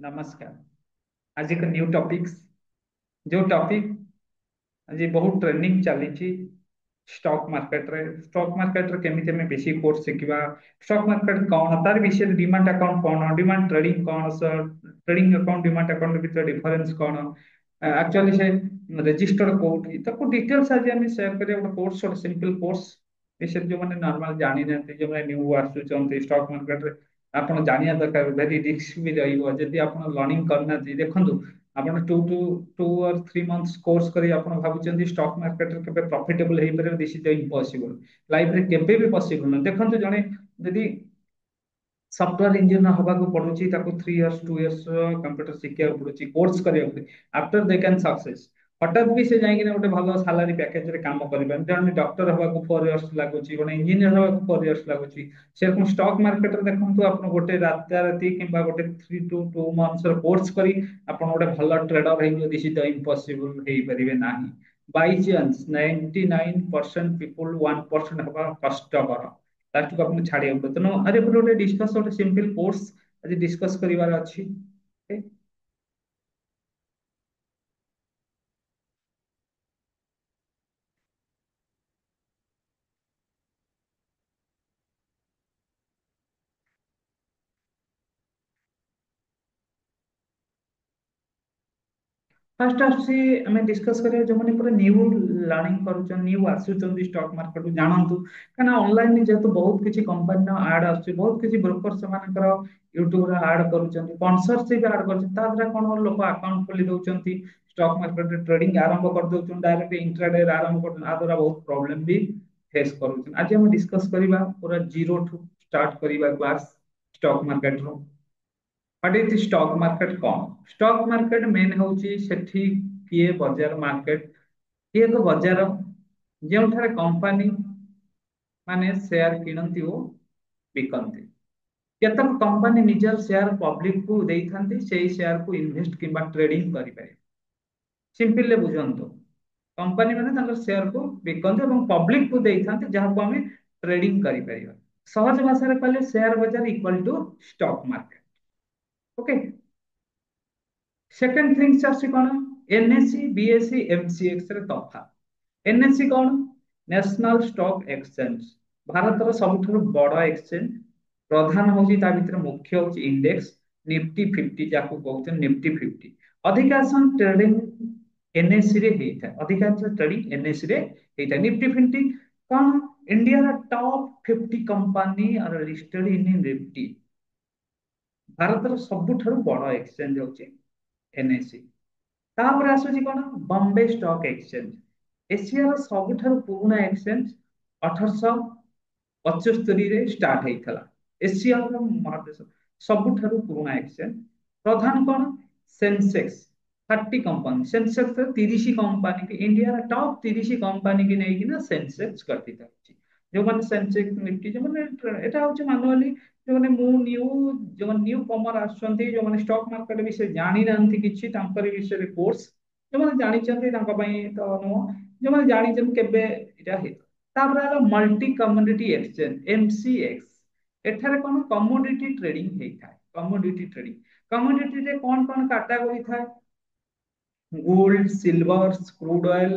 नमस्कार। आज एक न्यू टॉपिक्स जो टॉपिक आज बहुत ट्रेंडिंग चली स्टॉक मार्केट रे केमिति में बेसी कोर्स शिखिबा। स्टॉक मार्केट कौन तार विषय डिमांड अकाउंट कौन डिमांड ट्रेडिंग कौन sir trading account demand account भीतर डिफरेंस कौन एक्चुअली से रजिस्टर्ड कोड ताको डिटेल्स आज हम शेयर करिया ଗୋଟେ कोर्स ଗୋଟେ सिंपल कोर्स विषय जो माने नॉर्मल जानि नथि जो माने न्यू आसुचंती स्टॉक मार्केट रे आपण जानिया दरकार वेरी रिस्क भी रहिबो जदि आपण लर्निंग करना देखंतु ଆପଣ ଟୁ ଅର୍ 3 months କୋର୍ସ କରି ଆପଣ ଭାବୁଛନ୍ତି ଷ୍ଟକ୍ ମାର୍କେଟରେ କେବେ ପ୍ରଫିଟେବଲ ହେଇପାରିବ ଦିସ୍ ଇଜ ଇମ୍ପସିବଲ ଲାଇଫରେ କେବେ ବି ପସିବଲ ନୁହେଁ। ଦେଖନ୍ତୁ ଜଣେ ଯଦି ସଫ୍ଟୱେयर ଇଞ୍ଜିନିୟର ହବାକୁ ପଡୁଛି ତାକୁ 3 years 2 years କମ୍ପ୍ୟୁଟର ଶିଖିବାକୁ ପଡୁଛି କୋର୍ସ କରିବାକୁ ପଡୁଛି ଆଫ୍ଟର ଦେ କ୍ୟାନ୍ ସକ୍ସେସ୍। ହଠାତ୍ ବି ସେ ଯାଇକିନା ଗୋଟେ ଭଲ ସାଲାରୀ ପ୍ୟାକେଜରେ କାମ କରିପାରେ। ଜଣେ ଡକ୍ଟର ହବାକୁ 4 years ଲାଗୁଛି ଗୋଟେ ଇଞ୍ଜିନିୟର ହବାକୁ 4 years ଲାଗୁଛି ସେରକମ ଷ୍ଟକ୍ ମାର୍କେଟରେ ଦେଖନ୍ତୁ ଆପଣ ଗୋଟେ ରାତାରାତି କିମ୍ବା ଗୋଟେ 3 to 2 months ର କୋର୍ସ କରି ଆପଣ ଗୋଟେ ଭଲ ଟ୍ରେଡର ହେଇଯିବ ଦିସ୍ ଇଜ ଇମ୍ପସିବଲ ହେଇପାରିବେ ନାହିଁ। ବାଇଚାନ୍ସ 99% ପିପୁଲ 1% ହବା କଷ୍ଟକର ଲାଷ୍ଟକୁ ଆପଣଙ୍କୁ ଛାଡିବାକୁ ପଡିବ। ତେଣୁ ଆରେ ଗୋଟେ ଡିସ୍କସ୍ ଗୋଟେ ସିମ୍ପଲ କୋର୍ସ ଆଜି ଡିସ୍କସ୍ କରିବାର ଅଛି। Okay? ଫାଷ୍ଟ ଆସୁଛି ଆମେ ଡିସ୍କସ୍ କରିବା ଯୋଉମାନେ ପୁରା ନ୍ୟୁ ଲର୍ଣ୍ଣିଂ କରୁଛନ୍ତି ନ୍ୟୁ ଆସୁଛନ୍ତି ଷ୍ଟକ୍ ମାର୍କେଟକୁ ଜାଣନ୍ତୁ କାହିଁକିନା ଅନଲାଇନ ଯେହେତୁ ବହୁତ କିଛି କମ୍ପାନୀର ଆଡ୍ ଆସୁଛି ବହୁତ କିଛି ବ୍ରୋକର ସେମାନଙ୍କର ୟୁଟ୍ୟୁବରେ ଆଡ୍ କରୁଛନ୍ତି ସ୍ପନ୍ସରସିପ ଆଡ୍ କରୁଛନ୍ତି ତା ଦ୍ୱାରା କଣ ଲୋକ ଆକାଉଣ୍ଟ ଖୋଲି ଦଉଛନ୍ତି ଷ୍ଟକ୍ ମାର୍କେଟରେ ଟ୍ରେଡିଂ ଆରମ୍ଭ କରିଦଉଛନ୍ତି ଡାଇରେକ୍ଟ ଇଣ୍ଟ୍ରାଡେ ଆରମ୍ଭ କରୁଛନ୍ତି ଆ ଦ୍ୱାରା ବହୁତ ପ୍ରୋବ୍ଲେମ ବି ଫେସ୍ କରୁଛନ୍ତି। ଆଜି ଆମେ ଡିସ୍କସ୍ କରିବା ପୁରା ଜିରୋ ଠୁ ଷ୍ଟାର୍ଟ କରିବା କ୍ଲାସ୍ ଷ୍ଟକ୍ ମାର୍କେଟର। What is the stock market କଣ? stock market ମେନ୍ ହଉଛି ସେଠି କିଏ ବଜାର ମାର୍କେଟ କିଏ ଏକ ବଜାର ଯେଉଁଠାରେ କମ୍ପାନୀ ମାନେ ସେୟାର କିଣନ୍ତି ଓ ବିକନ୍ତି। କେତେକ କମ୍ପାନୀ ନିଜର ସେୟାର ପବ୍ଲିକ କୁ ଦେଇଥାନ୍ତି ସେଇ ସେୟାର କୁ ଇନଭେଷ୍ଟ କିମ୍ବା ଟ୍ରେଡିଂ କରିପାରିବେ। ସିମ୍ପଲରେ ବୁଝନ୍ତୁ କମ୍ପାନୀ ମାନେ ତାଙ୍କର ସେୟାର କୁ ବିକନ୍ତି ଏବଂ ପବ୍ଲିକ କୁ ଦେଇଥାନ୍ତି ଯାହାକୁ ଆମେ ଟ୍ରେଡିଂ କରିପାରିବା। ସହଜ ଭାଷାରେ କହିଲେ ସେୟାର ବଜାର equal to stock market. Okay. Second things आसी कौन एनएससी बीएससी एमसीएक्स रे तफा। एनएससी कौन नेशनल स्टॉक एक्सचेंज भारत सबुठ बड़ एक्सचेंज प्रधान हूँ भितर मुख्य हूँ इंडेक्स निफ्टी 50 जाको कहते हैं निफ्टी 50 अधिकांश ट्रेडिंग एनएससी रे होता है अधिकांश ट्रेडिंग एनएससी रे होता है निफ्टी 50 कौन India top 50 company are listed in Nifty Bharat सबुठ बड़ एक्सचेंज हूँ एनएससी। तापर आସୁଛି कौन बॉम्बे स्टॉक एक्सचेंज एशिया सबुठारु पुराना एक्सचेंज 1875 रे स्टार्ट हेइथला एशिया महादेश सबुठारु पुराना एक्सचेंज प्रधान कौन सेंसेक्स 30 कंपनी सेंसेक्स 30 कंपनी की इंडिया टॉप 30 कंपनी की नहीं कि ना सेंसेक्स गठित होची जो माने सेंसेक्स निफ्टी जो माने एटा होची मानुअली जो माने मु न्यू जो न्यू कमर आछंती जो माने स्टॉक मार्केट विषय जानि नांती किछि तांकर विषय कोर्स जो माने जानि चंती तांका पई तो नो जो माने जानि चंती केबे इटा हे तापर आला मल्टी कमोडिटी एक्सचेंज एमसीएक्स एठारे कोन कमोडिटी ट्रेडिंग हेइथाय कमोडिटी ट्रेडिंग कमोडिटी रे कोन कोन कैटेगरी थाय gold silver crude oil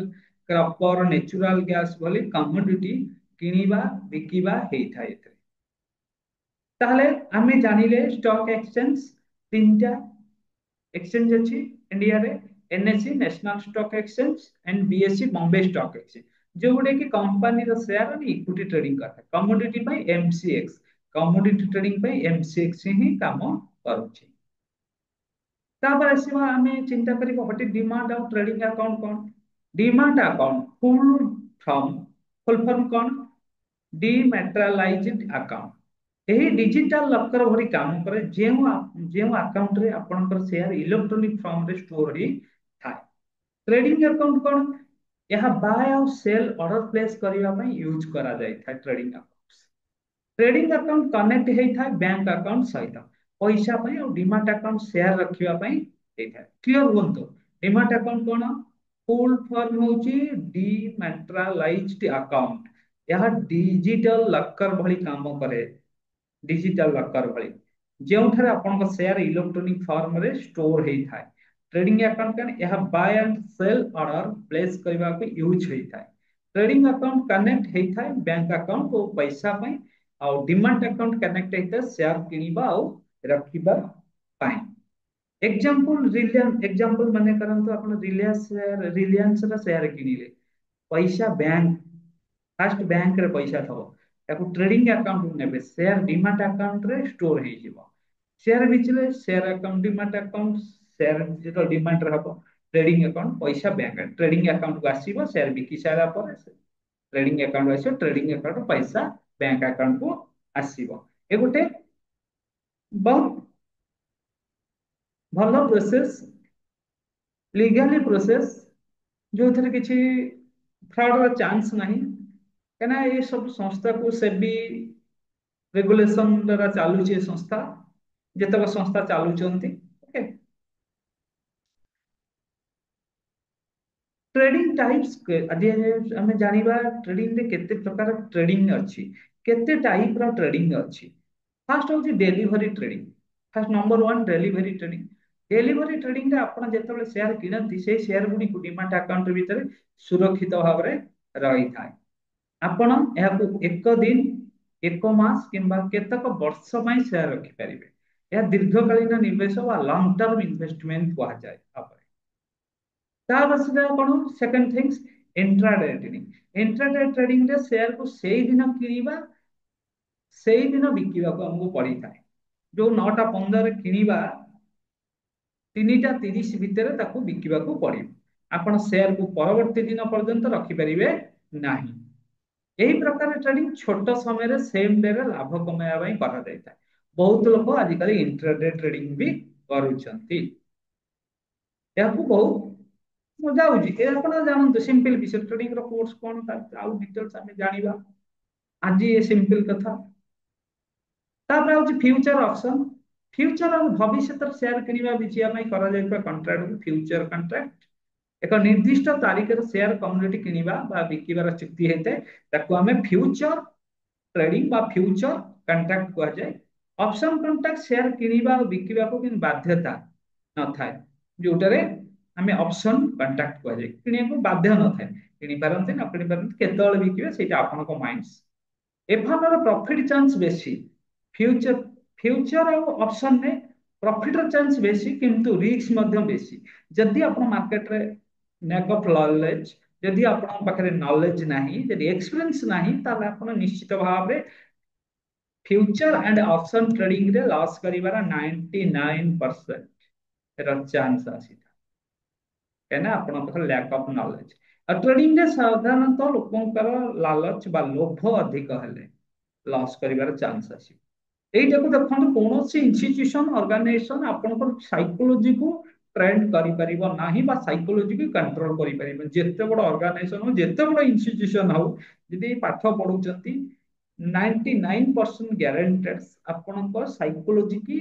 copper natural gas भली कमोडिटी किनिबा बिकिबा हेइथाय ताहले आमे जानिले स्टॉक एक्सचेंज तीनटा एक्सचेंज अछि इंडिया रे NSC national stock exchange and BSC Bombay stock exchange जो गुडे की कंपनी रो शेयर और इक्विटी ट्रेडिंग करता कमोडिटी पई एमसीएक्स कमोडिटी ट्रेडिंग पई एमसीएक्स ही काम करूछि। तापर आसीबा आमे चिंता करिबो हटे डिमांड और ट्रेडिंग अकाउंट कोन डिमांड अकाउंट फुल फॉर्म कोन डीमैटेरियलाइज्ड अकाउंट यही डिजिटल लकर भरी काम करे जेउ अकाउंट रे आपनकर शेयर इलेक्ट्रॉनिक फॉर्म रे स्टोर ही थाए। ट्रेडिंग अकाउंट कोन यह बाय और सेल ऑर्डर प्लेस करबा पई यूज करा जाय था trading account. Trading account connect हेता बैंक अकाउंट सहित पैसा पई और डिमाट अकाउंट शेयर रखिबा पई हेता क्लियर होंतो। डिमाट अकाउंट कोन फुल फॉर्म होची डीमैटेरियलाइज्ड अकाउंट यह डिजिटल लकर भली काम करे डिजिटल लकर भली ଯେଉଁଠାରେ ଆପଣଙ୍କ ସେୟାର ଇଲେକ୍ଟ୍ରୋନିକ ଫର୍ମ ରେ ଷ୍ଟୋର ହେଇଥାଏ। ट्रेडिंग अकाउंट कन यह buy and sell order place करने यूज होता है। ट्रेडिंग अकाउंट कनेक्ट होता है बैंक अकाउंट और पैसा पाई आउ डिमांड अकाउंट कनेक्ट होता है शेयर किनिबा आउ रखिबा पाई। एग्जांपल रिलायंस एग्जांपल माने करंतु आपण रिलायंस रा शेयर किनिले पैसा बैंक फास्ट बैंक रे पैसा थबो ताको ट्रेडिंग अकाउंट नेबे शेयर डिमांड अकाउंट रे स्टोर हे जिवो। शेयर बिचले share account demand account share जेतो डिमांड रहबो ट्रेडिंग अकाउंट पैसा बैंक ट्रेडिंग अकाउंट को आसीबो शेयर बिकी सारा पर ट्रेडिंग अकाउंट आसीबो ट्रेडिंग अकाउंट पैसा बैंक अकाउंट को आसीबो। ए गोटे बहुत भलो प्रोसेस लीगली प्रोसेस जो थे किसी फ्रॉड चांस नहीं कहना ये सब संस्था को सेबी रेगुलेशन द्वारा चलुची संस्था जितक संस्था चलुचंती ओके। ट्रेडिंग टाइप्स आज आम जानिबा ट्रेडिंग रे केते प्रकार ट्रेडिंग अच्छी केते टाइप रो ट्रेडिंग अच्छी। फास्ट होची delivery trading fast number 1 delivery trading. Delivery trading रे आपण जेतेबेले शेयर किनती से शेयर गुडी को डिमांड अकाउंट भीतर सुरक्षित भाव में रही थाए। आपण एहाकू एक दिन एक मास किंबा केतक वर्ष पई शेयर रखि परिबे। यह दीर्घकालीन निवेश वा लॉन्ग टर्म इन्वेस्टमेंट कहा जाए। कौन second things intraday trading. Intraday trading रे शेयर को सेई दिन किनिबा सेई दिन बिकिबा को हमको पड़ी थाए। जो 9टा 15 किनिबा 3टा 30 भितर ताकू बिकिबा को पड़े। आपण शेयर को परवर्ती दिन पर्यंत रखि परिबे नाही। यही प्रकार ट्रेडिंग छोट समय सेम डे रे लाभ कमाया करा जाता है। बहुत लोग आजिकल इंट्राडे ट्रेडिंग भी करूछंती। याकू बहुत जाउजी ए आपण जानନ୍ତୁ सिंपल विषय ट्रेडिंग रो कोर्स कोन आउ डिटेल्स हमें जानिबा आज ये सिंपल कथा। तापर आउची फ्यूचर ऑप्शन। फ्यूचर और भविष्य शेयर किनिबा बिचिया पई करा जायबा कॉन्ट्रैक्ट को फ्यूचर कॉन्ट्रैक्ट। एक निर्दिष्ट तारीख शेयर कम्युनिटी किनिबा बा बिकिबार चुक्ति हेते ताको हमें फ्यूचर ट्रेडिंग बा फ्यूचर कॉन्ट्रैक्ट कहा जाए। ऑप्शन कॉन्ट्रैक्ट शेयर किनिबा और बिकिबा को किन बाध्यता न थाए जोटारे हमें ऑप्शन कॉन्ट्रैक्ट कहा जाए किनिया को बाध्य न थाए किनि पारंते न किनि पारंते केतल बिकिबे सेटा आपन को माइंड्स। एफानर प्रॉफिट चांस बेसी फ्यूचर फ्यूचर और ऑप्शन में प्रॉफिट चांस बेसी किंतु रिस्क मध्य बेसी। जदि आपण मार्केट रे लैक ऑफ नॉलेज जदि आपण पाखरे नॉलेज नाही जदि एक्सपीरियंस नाही ताले आपण निश्चित भाव में फ्यूचर एंड ऑप्शन ट्रेडिंग रे लॉस करिवार 99% र चांस आसी कहना आपण पाखरे लैक ऑफ नॉलेज। ट्रेडिंग रे साधारणतः लोकंकर लालच बा लोभ अधिक हेले लॉस करिवार चांस आसी। এইটা দেখুন কোনসি ইনস্টিটিউশন অর্গানাইজেশন আপনার সাইকোলজি को ट्रेंड करि परिबो नाही बा साइकोलॉजी को कंट्रोल करि परिबो। जेते बड़ ऑर्गेनाइजेशन हो जेते बड़ इंस्टीट्यूशन हो जदि पाठ पढुचंती 99% ग्यारंटेड आपनकर साइकोलॉजी की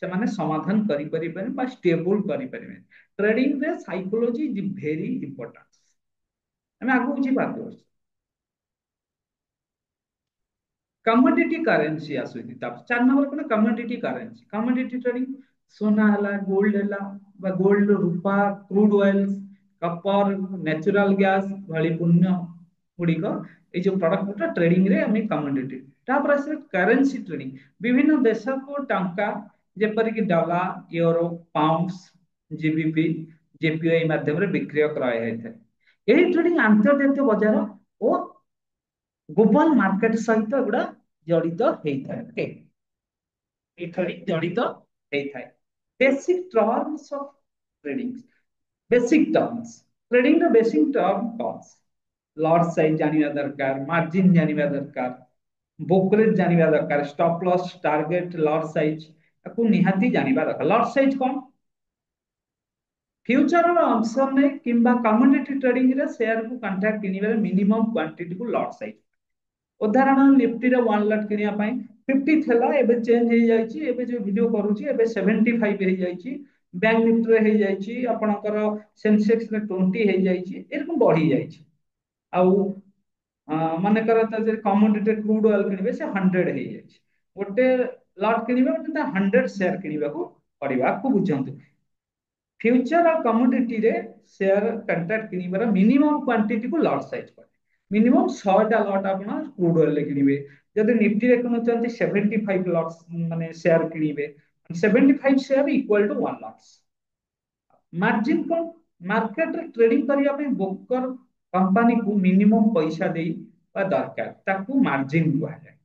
से माने समाधान करि परिबे बा स्टेबल करि परिबे। ट्रेडिंग रे साइकोलॉजी इज वेरी इंपोर्टेंट। हम आगु जी बात करछ कमोडिटी करेंसी आसुची। 4 नंबर कोन कमोडिटी करेंसी। कमोडिटी ट्रेडिंग सोना हला गोल्ड हला बा गोल्ड रूपा crude oils Kapoor natural gas भली पुण्य गुड़िक ये जो प्रोडक्ट ट्रेडिंग रे हमें कमोडिटी। तापर आसे करेंसी ट्रेडिंग विभिन्न देश को टंका जेपरि कि डॉलर यूरो पाउंड्स जीबीपी जेपीआई माध्यम रे विक्रय कराय हेते। एही ट्रेडिंग अंतर्जातीय बाजार और ग्लोबल मार्केट सहित एगुड़ा जड़ित होता है। ओके जड़ित होता है। Basic terms of trading basic terms trading रो बेसिक टर्म कॉन्स लॉट साइज जानिबा दरकार मार्जिन जानिबा दरकार ब्रोकरेज जानिबा दरकार stop loss target lot size को निहाती जानिबा दरकार। लॉट साइज कौन फ्यूचर और ऑप्शन में किंबा कमोडिटी ट्रेडिंग रे शेयर को कॉन्ट्रैक्ट किनिबा मिनिमम क्वांटिटी को लॉट साइज। उदाहरण निफ्टी रे 1 लाख किनिया पाई 50 थेला एबे चेंज हे जाईची एबे जो वीडियो करूची एबे 75 हे जाईची। बैंक निफ्टी रे हे जाईची आपनकर सेंसेक्स रे 20 हे जाईची एरकम बढ़ी जाईची। आउ माने करता जे कमोडिटी क्रूड ऑयल किनिबे से 100 हे जाईची। गोटे लट किଣିବେ ମାନେ 100 ସେୟାର କିଣିବାକୁ ପଡିବ। ଆକୁ ବୁଝନ୍ତୁ। फ्यूचर और कमोडिटी रे शेयर कंट्राक्ट किनिबार मिनिमम क्वांटिटी को लॉट साइज पर मिनिमम 100टा लॉट आपण क्रूड ऑयल ले किनिबे। जदि निफ्टी रे किनुचंती 75 लॉट्स माने शेयर किनिबे 75 share equal to 1 lots. Margin को मार्केट रे ट्रेडिंग करिया पे ब्रोकर कंपनी को मिनिमम पैसा देई बा दरकार ताकू मार्जिन कुहा जाय।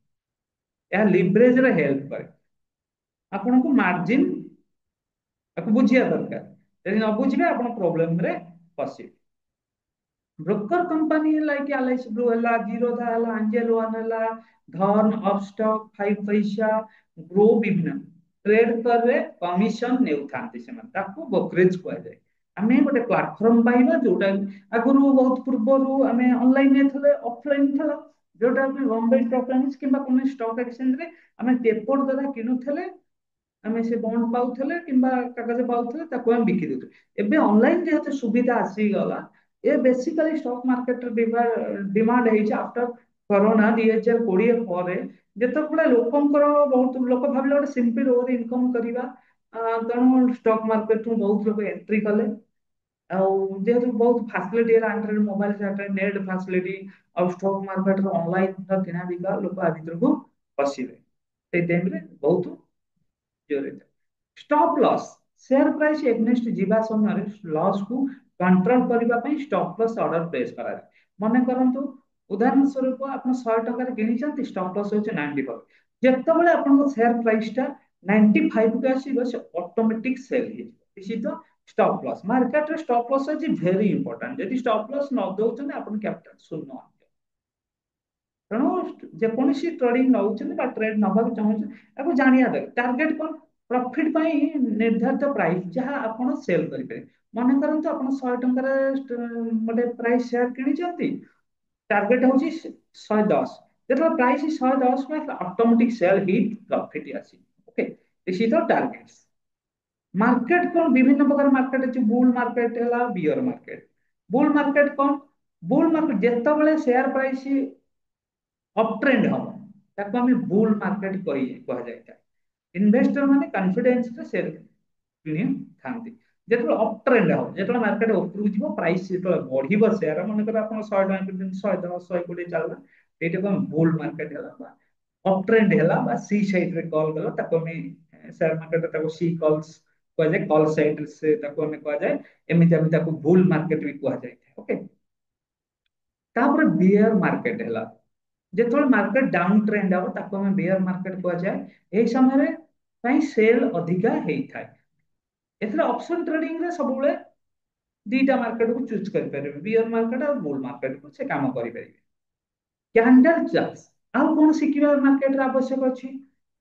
या लिवरेज रे हेल्प करे आपन को मार्जिन ताकू बुझिया दरकार। यदि न बुझिबे आपन प्रॉब्लम रे फसिबे। ब्रोकर कंपनी लाइक एलआईसी ब्लू है जीरोधा है एंजल वन है धन अपस्टॉक 5 पैसा ग्रो विभिन्न ट्रेड पर कमिशन नेउथांती से ताकू ब्रोकरेज कुआ जाए। आमे गोटे प्लेटफॉर्म पाइबा जोटा आगुरु बहुत पूर्वरु आमे ऑनलाइन ने थले ऑफलाइन थला जोटा बॉम्बे स्टॉक एक्सचेंज किबा कोन स्टॉक एक्सचेंज रे आमे पेपर द्वारा किनु थले आमे से बॉन्ड पाउथले किंबा कागज पाउथले ताको हम बिकि देथु। एबे ऑनलाइन जेते सुविधा आसी गला ये बेसिकली स्टॉक मार्केट डिमांड है आफ्टर कोरोना 2020 पर जिते लोकंकर बहुत लोक भाविले गोटे सिंपल ओवर इनकम करवा तेणु स्टॉक मार्केट बहुत लोग एंट्री कले जेहेतु बहुत फैसिलिटी मोबाइल नेट फैसिलिटी और स्टॉक मार्केट ऑनलाइन किना बिका लोक आ भर को पशिले टाइम बहुत जोर stop loss share price against जीवा समय लॉस को कंट्रोल करबा पई स्टॉप लॉस ऑर्डर प्लेस करा मने करंतु उदाहरण स्वरूप आप 100 टका रे किनी चंती स्टॉप लॉस होचे 95 जेतेबेले आपन शेयर प्राइस टा 95 के आसीबो से ऑटोमेटिक सेल हे निश्चित स्टॉप लॉस मार्केट रे stop loss is very important यदि स्टॉप लॉस न दोचन आपन कैपिटल शून्य तेणु जेकोसी ट्रेडिंग नौ ट्रेड नवा चाहूँ जानिया दरकार टार्गेट कौन प्रॉफिट निर्धारित प्राइस जहाँ आप सेल करेंगे मन करते आप 100 टकर गोटे प्राइस शेयर किनी टार्गेट हूँ 110 जो price 110 automatic sell hit profit आसी okay this is the targets market कौन विभिन्न प्रकार मार्केट अच्छे बुल मार्केट है बियर मार्केट बुल मार्केट कौन बुल मार्केट जिते शेयर प्राइस अप ट्रेंड हम ताको हमें बुल मार्केट कह जाए इन्वेस्टर माने कॉन्फिडेंस रे शेयर किनि थांती जेतो अप ट्रेंड हो जेतो मार्केट ऊपर जीवो प्राइस जेतो बढ़िबो शेयर मन कर आपण 100 टका किन 110 120 चलला एटा को बुल मार्केट हला अप ट्रेंड हला बा सी साइड रे कॉल गला ताको में शेयर मार्केट ताको सी कॉल्स कह जाए कॉल साइड से ताको हमें कह जाए एमिति हम ताको बुल मार्केट भी कह जाए ओके तापर बियर मार्केट हला जेतो मार्केट डाउन ट्रेंड हो ताको हमें बियर मार्केट कह जाए एही समय रे पई सेल अधिका हेई थाए एथले ऑप्शन ट्रेडिंग रे सब बेले दीटा मार्केट को चूज कर परिबे बियर मार्केट और बुल मार्केट को से काम करि परिबे कैंडल चार्ट्स आउ कोन सिकिबा मार्केट रे आवश्यक अछि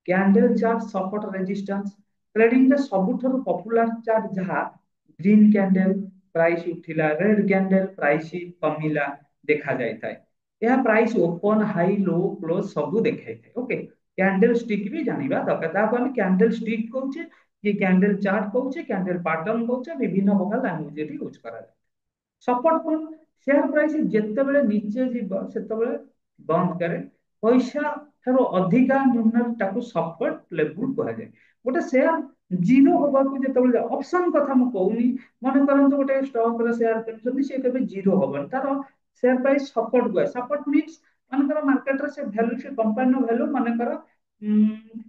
candle chart support resistance trading रे सबुठर पॉपुलर चार्ट जहा ग्रीन कैंडल प्राइस उठिला रेड कैंडल प्राइस कमिला देखा जाय थाए यह price open high low close सब देखाई थे ओके कैंडल स्टिक भी जानिबा दरकार ताको हम कैंडल स्टिक कहूचे ये कैंडल चार्ट कहूचे कैंडल पैटर्न कहूचे विभिन्न प्रकार लैंग्वेज रे यूज करा जाय सपोर्ट कोन शेयर प्राइस जेते बेले नीचे जीव सेते बेले बंद करे पैसा थारो अधिका निम्न ताको सपोर्ट लेवल कहा जाय गोटे शेयर जीरो होबा को जेते बेले ऑप्शन कथा म कहूनी मन करंतु गोटे स्टॉक रे शेयर किनछथि से केबे जीरो होबन तारो शेयर प्राइस सपोर्ट गए सपोर्ट मीन्स मानकर मार्केट रे से वैल्यू से कंपनी नो वैल्यू मानकर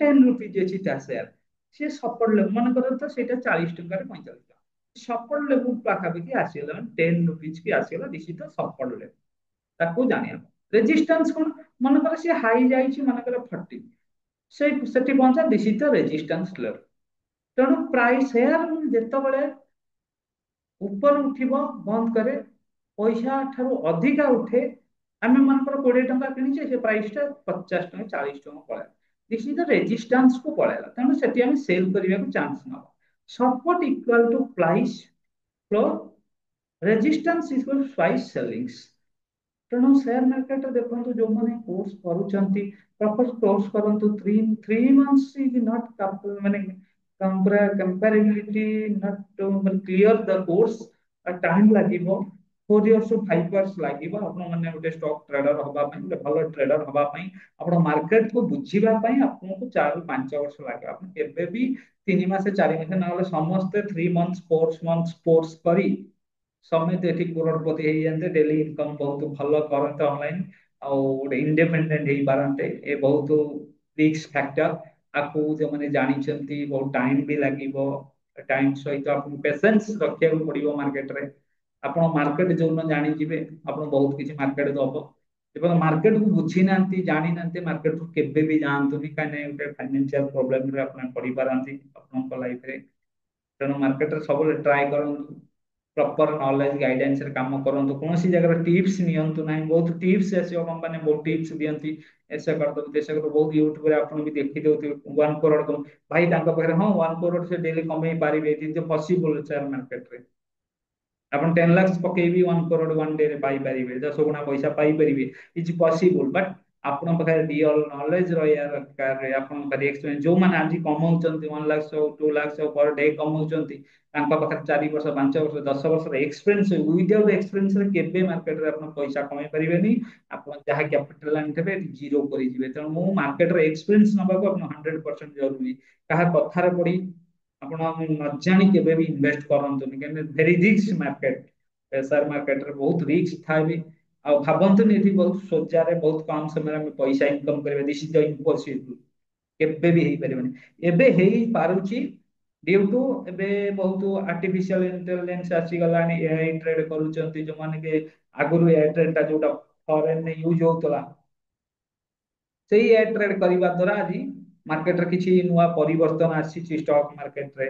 10 रुपीज अछि ता शेयर से सपोर्ट ले मानकर तो सेटा 40 टका रे 45 टका सपोर्ट लेवल पाखा भी आसीला 10 रुपीज की आसीला this is the support level ताको जानिया रेजिस्टेंस कोन मानकर से हाई जाईछि मानकर 40 से सेठी पहुंचा this is the resistance level तेणु प्राइस शेयर जेते बेले ऊपर उठिबो बंद करे पैसा ठारू अधिका उठे आम मनकर 20 टका किनी से प्राइस टा 50 टका 40 टका पळा दिस इज द रेजिस्टेंस को पळाला तेणु सेठी हम सेल करिया को चांस न support equal to price floor resistance equal to price ceilings तेणु शेयर मार्केट देखो जो मैंने कोर्स करूछंती प्रॉपर कोर्स करंतु 3 मंथ्स इज नॉट माने comparability not clear the course time लागिबो 4 years ରୁ 5 years ଲାଗିବ ଆପଣ ମାନେ ଗୋଟେ ଷ୍ଟକ୍ ଟ୍ରେଡର ହବା ପାଇଁ, ଗୋଟେ ଭଲ ଟ୍ରେଡର ହବା ପାଇଁ। ଆପଣ ମାର୍କେଟ କୁ ବୁଝିବା ପାଇଁ ଆପଣଙ୍କୁ 4 ରୁ 5 ବର୍ଷ ଲାଗିବ। ଆପଣ କେବେ ବି 3 ମାସ 4 ମାସ ନହେଲେ ସମସ୍ତେ 3 months 4 months କୋର୍ସ କରି ସମେତ ଏଠି କରୋଡ଼ପତି ହେଇଯାନ୍ତେ, ଡେଲି ଇନକମ୍ ବହୁତ ଭଲ କରନ୍ତେ ଅନଲାଇନ, ଆଉ ଗୋଟେ ଇଣ୍ଡିପେଣ୍ଡେଣ୍ଟ ହେଇପାରନ୍ତେ। ଏ ବହୁତ ରିସ୍କ ଫ୍ୟାକ୍ଟର, ଆକୁ ଯୋଉମାନେ ଜାଣିଛନ୍ତି ବହୁତ ଟାଇମ ବି ଲାଗିବ। ଟାଇମ ସହିତ ଆପଣଙ୍କୁ ପେସେନ୍ସ ରଖିବାକୁ ପଡିବ ମାର୍କେଟରେ। ଆପଣ ମାର୍କେଟ ଯୋଉଦିନ ଜାଣିଯିବେ ଆପଣ ବହୁତ କିଛି ମାର୍କେଟ ଦବ। ଏବଂ ମାର୍କେଟ କୁ ବୁଝି ନାହାନ୍ତି ଜାଣିନାହାନ୍ତି ମାର୍କେଟ କୁ କେବେ ବି ଯାଆନ୍ତୁନି, କାହିଁକି ଗୋଟେ ଫାଇନାନ୍ସିଆଲ ପ୍ରୋବ୍ଲେମରେ ଆପଣ ପଡିପାରନ୍ତି ଆପଣଙ୍କ ଲାଇଫରେ। ତେଣୁ ମାର୍କେଟରେ ସବୁବେଳେ ଟ୍ରାଏ କରନ୍ତୁ, ପ୍ରପର ନଲେଜ ଗାଇଡାନ୍ସ ରେ କାମ କରନ୍ତୁ। କୌଣସି ଜାଗାରେ ଟିପ୍ସ ନିଅନ୍ତୁ ନାହିଁ। ବହୁତ ଟିପ୍ସ ଆସିବ, କମ୍ପାନୀ ବହୁତ ଟିପ୍ସ ଦିଅନ୍ତି, ଏସା କରିଦବୁ ତେସା କରିଦବୁ। ବହୁତ ୟୁଟ୍ୟୁବରେ ଆପଣ ବି ଦେଖିଦଉଥିବେ 1 crore ଭାଇ ତାଙ୍କ ପାଖରେ ହଁ 1 crore ସେ ଡେଲି କମେଇ ପାରିବେ, କିନ୍ତୁ ପସିବଲ ସେୟାର ମାର୍କେଟରେ ଆପଣ 10 lakhs ପକେଇବି 1 crore 1 day ରେ ପାଇପାରିବେ, 10 ଗୁଣା ପଇସା ପାଇପାରିବେ, ଇଜ ପସିବୁଲ। ବଟ୍ ଆପଣଙ୍କ ପାଖରେ ରିଅଲ ନଲେଜ ରହିବା ଦରକାର। ଆପଣଙ୍କ ପାଖରେ ଏକ୍ସପିରିଏନ୍ସ, ଯୋଉମାନେ ଆଜି କମଉଛନ୍ତି 1 lakhs ହଉ 2 lakhs ହଉ ପର ଡେ କମଉଛନ୍ତି, ତାଙ୍କ ପାଖରେ 4 ବର୍ଷ 5 ବର୍ଷ 10 ବର୍ଷର ଏକ୍ସପିରିଏନ୍ସ, ୱିଦାଉଟ୍ ଏକ୍ସପିରିଏନ୍ସରେ କେବେ ମାର୍କେଟରେ ଆପଣ ପଇସା କମେଇ ପାରିବେନି। ଆପଣ ଯାହା କ୍ୟାପିଟାଲ ଆଣିଥିବେ ଜିରୋ କରିଯିବେ। ତେଣୁ ମୁଁ ମାର୍କେଟରେ ଏକ୍ସପିରିଏନ୍ସ ନବାକୁ ଆପଣ 100% ଜରୁରୀ। କାହା କଥାରେ ପଡି ଆପଣ ନ ଜାଣି କେବେ ବି ଇନଭେଷ୍ଟ କରନ୍ତୁନି, କାହିଁକି ଭେରି ରିସ୍କ ମାର୍କେଟ। ସେୟାର ମାର୍କେଟରେ ବହୁତ ରିସ୍କ ଥାଏ ବି। ଆଉ ଭାବନ୍ତୁନି ଏଠି ବହୁତ ସୋଜାରେ ବହୁତ କମ ସମୟରେ ଆମେ ପଇସା ଇନକମ କରିବା, ଦିସ୍ ଇଜ ଦ ଇମ୍ପସିବୁଲ। କେବେ ବି ହେଇପାରିବନି। ଏବେ ହେଇପାରୁଛି ଡ୍ୟୁ ଟୁ ଏବେ ବହୁତ ଆର୍ଟିଫିସିଆଲ ଇଣ୍ଟେଲିଜେନ୍ସ ଆସିଗଲାଣି, ଏଆଇ ଟ୍ରେଡ କରୁଛନ୍ତି ଯୋଉମାନେ କି ଆଗରୁ ଏଆଇ ଟ୍ରେଡ ଟା ଯୋଉଟା ଫରେନରେ ୟୁଜ ହଉଥିଲା, ସେଇ ଏଆଇ ଟ୍ରେଡ କରିବା ଦ୍ୱାରା ଆଜି ମାର୍କେଟରେ କିଛି ନୂଆ ପରିବର୍ତ୍ତନ ଆସିଛି ଷ୍ଟକ ମାର୍କେଟରେ।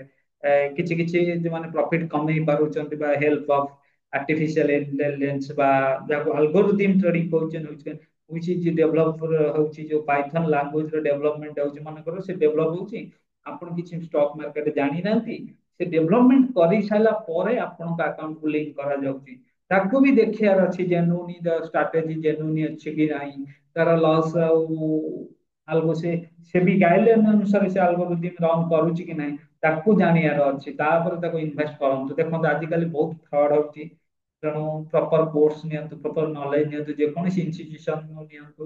କିଛି କିଛି ଯୋଉମାନେ ପ୍ରଫିଟ କମେଇ ପାରୁଛନ୍ତି ବା ହେଲ୍ପ ଅଫ ଆର୍ଟିଫିସିଆଲ ଇଣ୍ଟେଲିଜେନ୍ସ ବା ଯାହାକୁ ଆଲଗୋରିଦମ ଟ୍ରେଡିଂ କହୁଛନ୍ତି, which is develop ହଉଛି ଯୋଉ ପାଇଥନ ଲାଙ୍ଗୁଏଜ ର ଡେଭଲପମେଣ୍ଟ ହଉଛି, ମନେକର ସେ ଡେଭଲପ ହଉଛି, ଆପଣ କିଛି ଷ୍ଟକ ମାର୍କେଟ ଜାଣିନାହାନ୍ତି, ସେ ଡେଭଲପମେଣ୍ଟ କରି ସାରିଲା ପରେ ଆପଣଙ୍କ ଆକାଉଣ୍ଟକୁ ଲିଙ୍କ କରାଯାଉଛି। ତାକୁ ବି ଦେଖିବାର ଅଛି ଜେନୁଇନ ଷ୍ଟ୍ରାଟେଜି ଜେନୁଇନ ଅଛି କି ନାହିଁ, ତାର ଲସ୍ ଆଉ ଆଲଗୋ ସେ ବି ଗାଇଡଲାଇନ ଅନୁସାରେ ସେ ଆଲଗୋରିଦମ ରନ୍ କରୁଛି କି ନାହିଁ, ତାକୁ ଜାଣିବାର ଅଛି। ତାପରେ ତାକୁ ଇନଭେଷ୍ଟ କରନ୍ତୁ। ଦେଖନ୍ତୁ ଆଜିକାଲି ବହୁତ ଫ୍ରଡ ହଉଛି, ତେଣୁ ପ୍ରପର କୋର୍ସ ନିଅନ୍ତୁ, ପ୍ରପର ନଲେଜ ନିଅନ୍ତୁ। ଯେକୌଣସି ଇନଷ୍ଟିଟ୍ୟୁସନ ନିଅନ୍ତୁ,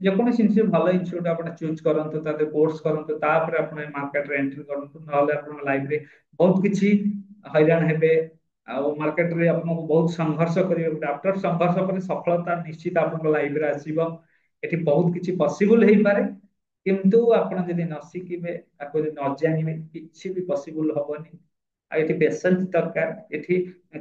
ଯେକୌଣସି ଭଲ ଇନଷ୍ଟିଟ୍ୟୁଟ ଆପଣ ଚୁଜ୍ କରନ୍ତୁ, ତା କୋର୍ସ କରନ୍ତୁ, ତାପରେ ଆପଣ ମାର୍କେଟରେ ଏଣ୍ଟ୍ରି କରନ୍ତୁ। ନହେଲେ ଆପଣଙ୍କ ଲାଇଫରେ ବହୁତ କିଛି ହଇରାଣ ହେବେ। ଆଉ ମାର୍କେଟରେ ଆପଣଙ୍କୁ ବହୁତ ସଂଘର୍ଷ କରିବାକୁ ପଡିବ। ଆଫ୍ଟର ସଂଘର୍ଷ ପରେ ସଫଳତା ନିଶ୍ଚିତ ଆପଣଙ୍କ ଲାଇଫରେ ଆସିବ। ଏଠି ବହୁତ କିଛି ପସିବୁଲ ହେଇପାରେ, କିନ୍ତୁ ଆପଣ ଯଦି ନ ଶିଖିବେ, ତାକୁ ଯଦି ନ ଜାଣିବେ, କିଛି ବି ପସିବୁଲ ହବନି। ଆଉ ଏଠି ପେସେନ୍ସ ଦରକାର। ଏଠି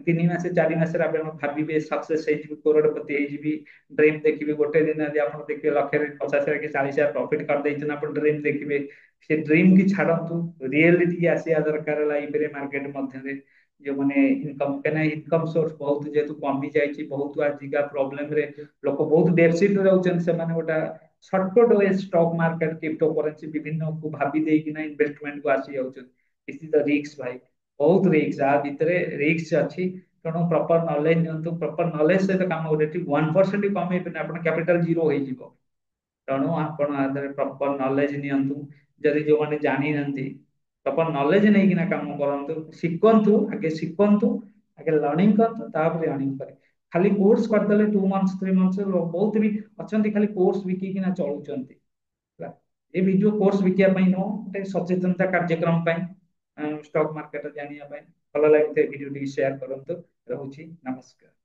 3 ମାସ 4 ମାସରେ ଆପଣ ଭାବିବେ ସକ୍ସେସ ହେଇଯିବି, କରୋଡପତି ହେଇଯିବି, ଡ୍ରିମ୍ ଦେଖିବେ। ଗୋଟେ ଦିନ ଯଦି ଆପଣ ଦେଖିବେ ଲକ୍ଷରେ 50,000 କି 40,000 ପ୍ରଫିଟ କରିଦେଇଛନ୍ତି, ଆପଣ ଡ୍ରିମ୍ ଦେଖିବେ। ସେ ଡ୍ରିମ୍ କି ଛାଡନ୍ତୁ, ରିଏଲିଟି ଆସିବା ଦରକାର ଲାଇଫରେ ମାର୍କେଟ ମଧ୍ୟରେ। ଯୋଉମାନେ ଇନକମ, କାହିଁକିନା ଇନକମ ସୋର୍ସ ବହୁତ ଯେହେତୁ କମି ଯାଇଛି, ବହୁତ ଆଜିକା ପ୍ରୋବ୍ଲେମରେ ଲୋକ ବହୁତ ଡେଫିସିଟରେ ରହୁଛନ୍ତି, ସେମାନେ ଗୋଟେ shortcut we stock market crypto currency ବିଭିନ୍ନ କୁ ଭାବି ଦେଇକିନା ଇନଭେଷ୍ଟମେଣ୍ଟ କୁ ଆସି ଯାଉଛନ୍ତି। ଦିସ୍ ଇଜ ଦ ରିସ୍କ ଭାଇ, ବହୁତ ରିସ୍କ। ଆ ଭିତରେ ରିସ୍କ ଅଛି। ତେଣୁ ପ୍ରପର ନଲେଜ ନିଅନ୍ତୁ, ପ୍ରପର ନଲେଜ ସହିତ କାମ କରେ। ଏଠି 1% କମେଇବେନି, ଆପଣ କ୍ୟାପିଟାଲ ଜିରୋ ହେଇଯିବ। ତେଣୁ ଆପଣ ଆ ଦେହରେ ପ୍ରପର ନଲେଜ ନିଅନ୍ତୁ। ଯଦି ଯୋଉମାନେ ଜାଣିନାହାନ୍ତି, ପ୍ରପର ନଲେଜ ନେଇକିନା କାମ କରନ୍ତୁ, ଶିଖନ୍ତୁ। ଆଗେ ଶିଖନ୍ତୁ, ଆଗେ ଲର୍ଣ୍ଣିଂ କରନ୍ତୁ, ତାପରେ ଅର୍ଣ୍ଣିଂ କରିବେ। ଖାଲି କୋର୍ସ କରିଦେଲେ 2 months 3 months, ବହୁତ ବି ଅଛନ୍ତି ଖାଲି କୋର୍ସ ବିକିକିନା ଚଳୁଛନ୍ତି। ହେଲା, ଏ ଭିଡିଓ କୋର୍ସ ବିକିବା ପାଇଁ ନୁହଁ, ଗୋଟେ ସଚେତନତା କାର୍ଯ୍ୟକ୍ରମ ପାଇଁ, ଷ୍ଟକ୍ ମାର୍କେଟ ଜାଣିବା ପାଇଁ। ଭଲ ଲାଗିଥାଏ ଭିଡିଓ ଟିକେ ସେୟାର କରନ୍ତୁ। ରହୁଛି, ନମସ୍କାର।